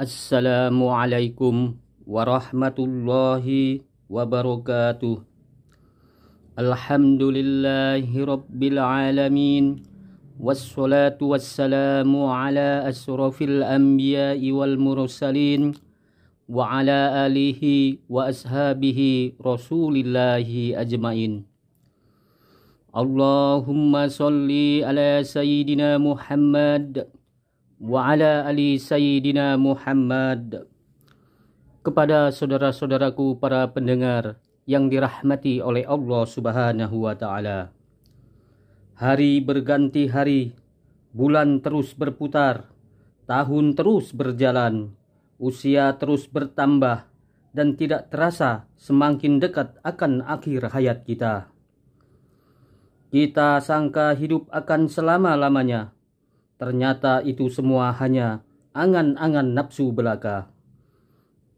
Assalamualaikum warahmatullahi wabarakatuh. Alhamdulillahi rabbil alamin. Wassalatu wassalamu ala asrafil anbiya'i wal mursalin wa ala alihi wa ashabihi rasulillahi ajmain. Allahumma salli ala sayyidina Muhammad wa ala ali sayyidina Muhammad. Kepada saudara-saudaraku para pendengar yang dirahmati oleh Allah Subhanahu wa taala. Hari berganti hari, bulan terus berputar, tahun terus berjalan, usia terus bertambah dan tidak terasa semakin dekat akan akhir hayat kita. Kita sangka hidup akan selama-lamanya. Ternyata itu semua hanya angan-angan nafsu belaka.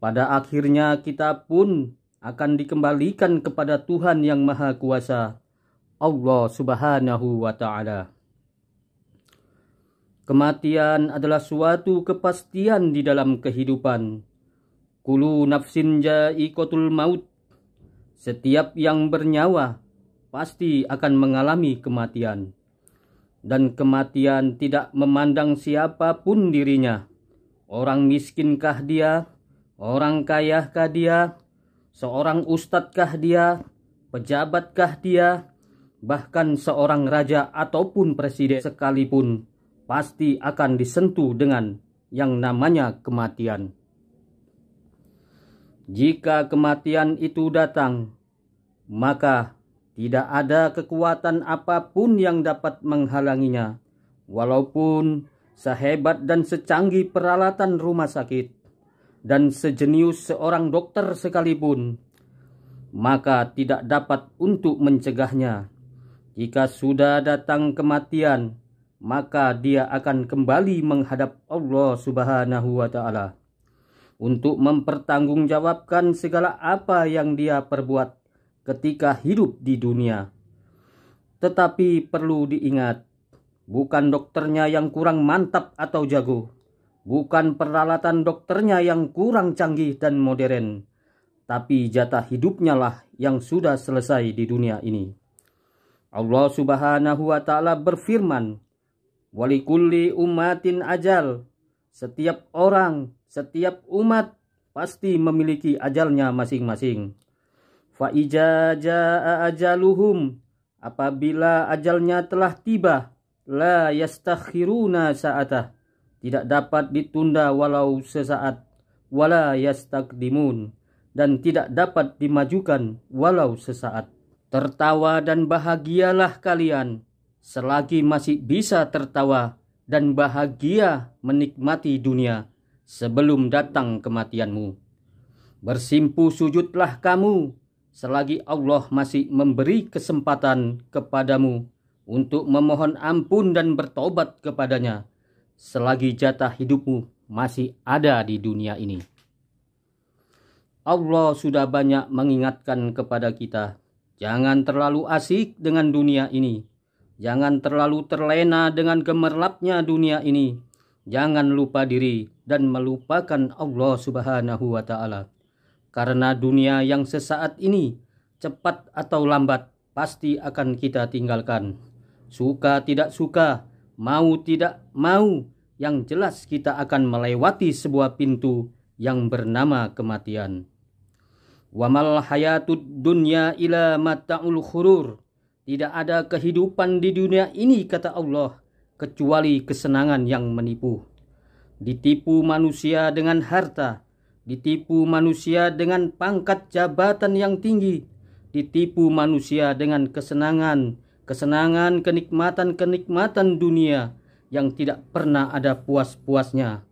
Pada akhirnya kita pun akan dikembalikan kepada Tuhan yang Maha Kuasa, Allah Subhanahu wa taala. Kematian adalah suatu kepastian di dalam kehidupan. Kullu nafsin ja'iqatul maut. Setiap yang bernyawa pasti akan mengalami kematian. Dan kematian tidak memandang siapapun dirinya. Orang miskinkah dia, orang kayakah dia, seorang ustadzkah dia, pejabatkah dia, bahkan seorang raja ataupun presiden sekalipun pasti akan disentuh dengan yang namanya kematian. Jika kematian itu datang, maka tidak ada kekuatan apapun yang dapat menghalanginya, walaupun sehebat dan secanggih peralatan rumah sakit dan sejenius seorang dokter sekalipun, maka tidak dapat untuk mencegahnya. Jika sudah datang kematian, maka dia akan kembali menghadap Allah Subhanahu wa taala untuk mempertanggungjawabkan segala apa yang dia perbuat ketika hidup di dunia. Tetapi perlu diingat, bukan dokternya yang kurang mantap atau jago, bukan peralatan dokternya yang kurang canggih dan modern, tapi jatah hidupnya lah yang sudah selesai di dunia ini. Allah Subhanahu wa taala berfirman, "Walikulli ummatin ajal." Setiap orang, setiap umat pasti memiliki ajalnya masing-masing. Fa'ija ja'a ajaluhum, apabila ajalnya telah tiba, la yastakhiruna sa'atah, tidak dapat ditunda walau sesaat, wala yastakdimun, dan tidak dapat dimajukan walau sesaat. Tertawa dan bahagialah kalian selagi masih bisa tertawa dan bahagia menikmati dunia sebelum datang kematianmu. Bersimpu sujudlah kamu selagi Allah masih memberi kesempatan kepadamu untuk memohon ampun dan bertobat kepadanya, selagi jatah hidupmu masih ada di dunia ini. Allah sudah banyak mengingatkan kepada kita, jangan terlalu asik dengan dunia ini, jangan terlalu terlena dengan gemerlapnya dunia ini, jangan lupa diri dan melupakan Allah Subhanahu wa taala. Karena dunia yang sesaat ini, cepat atau lambat, pasti akan kita tinggalkan. Suka tidak suka, mau tidak mau, yang jelas kita akan melewati sebuah pintu yang bernama kematian. Wamal hayatud dunya ila mata'ul khurur. Tidak ada kehidupan di dunia ini, kata Allah, kecuali kesenangan yang menipu. Ditipu manusia dengan harta, ditipu manusia dengan pangkat jabatan yang tinggi, ditipu manusia dengan kesenangan, kenikmatan dunia yang tidak pernah ada puas-puasnya.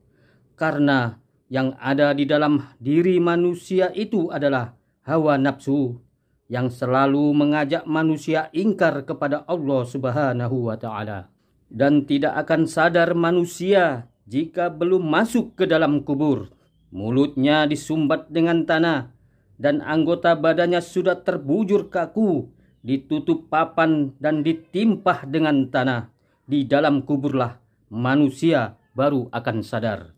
Karena yang ada di dalam diri manusia itu adalah hawa nafsu yang selalu mengajak manusia ingkar kepada Allah Subhanahu wa taala. Dan tidak akan sadar manusia jika belum masuk ke dalam kubur. Mulutnya disumbat dengan tanah dan anggota badannya sudah terbujur kaku, ditutup papan dan ditimpah dengan tanah. Di dalam kuburlah manusia baru akan sadar.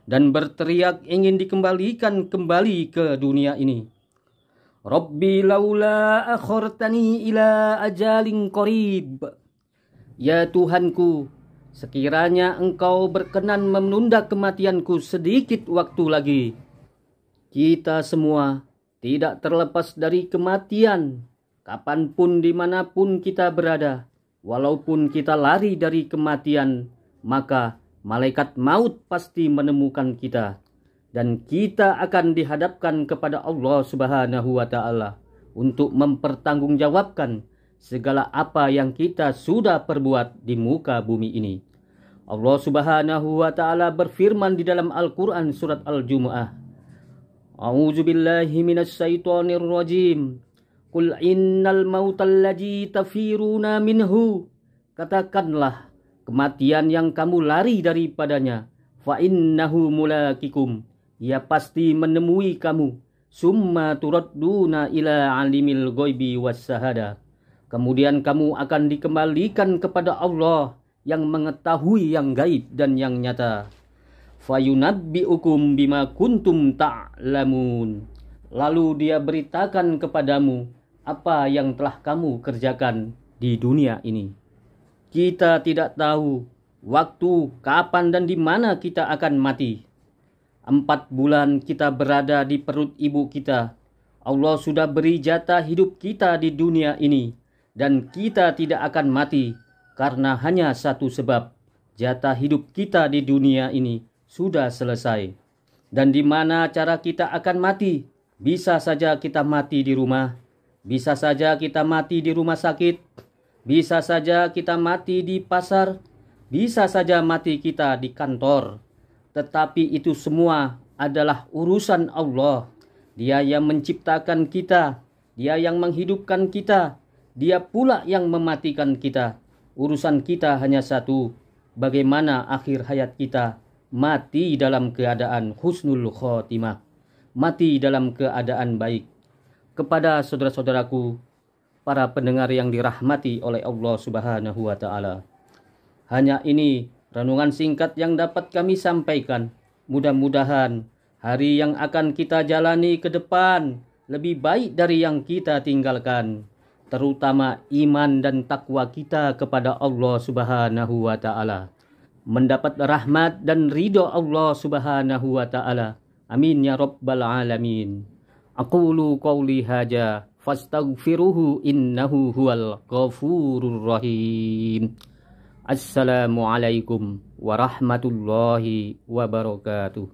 dan berteriak ingin dikembalikan kembali ke dunia ini. Rabbi laula akhortani ila ajalin qarib. Ya Tuhanku, sekiranya Engkau berkenan menunda kematianku sedikit waktu lagi. Kita semua tidak terlepas dari kematian, kapanpun dimanapun kita berada. Walaupun kita lari dari kematian, maka malaikat maut pasti menemukan kita. Dan kita akan dihadapkan kepada Allah Subhanahu wa Ta'ala untuk mempertanggungjawabkan segala apa yang kita sudah perbuat di muka bumi ini. Allah Subhanahu wa Ta'ala berfirman di dalam Al-Quran surat Al-Jumu'ah. A'udzu billahi minasy syaithanir rajim. Qul innal mautal ladzi tafiruna minhu. Katakanlah, kematian yang kamu lari daripadanya, fa innahu mulaqikum. Ia pasti menemui kamu. Summa turadduna ila alimil ghaibi was syahada. Kemudian kamu akan dikembalikan kepada Allah yang mengetahui yang gaib dan yang nyata. Fayunabbi'ukum bima kuntum ta'lamun. Lalu dia beritakan kepadamu apa yang telah kamu kerjakan di dunia ini. Kita tidak tahu waktu, kapan, dan di mana kita akan mati. 4 bulan kita berada di perut ibu kita. Allah sudah beri jatah hidup kita di dunia ini. Dan kita tidak akan mati karena hanya satu sebab. Jatah hidup kita di dunia ini sudah selesai. Dan di mana cara kita akan mati? Bisa saja kita mati di rumah. Bisa saja kita mati di rumah sakit. Bisa saja kita mati di pasar. Bisa saja mati kita di kantor. Tetapi itu semua adalah urusan Allah. Dia yang menciptakan kita. Dia yang menghidupkan kita. Dia pula yang mematikan kita. Urusan kita hanya satu. Bagaimana akhir hayat kita? Mati dalam keadaan husnul khotimah. Mati dalam keadaan baik. Kepada saudara-saudaraku, para pendengar yang dirahmati oleh Allah Subhanahu wa Ta'ala. Hanya ini renungan singkat yang dapat kami sampaikan. Mudah-mudahan hari yang akan kita jalani ke depan lebih baik dari yang kita tinggalkan. Terutama iman dan takwa kita kepada Allah Subhanahu wa Ta'ala. Mendapat rahmat dan ridho Allah Subhanahu wa Ta'ala. Amin ya rabbal alamin. Aqulu qawli hadza fastaghfiruhu innahu huwal ghafurur rahim. Assalamualaikum warahmatullahi wabarakatuh.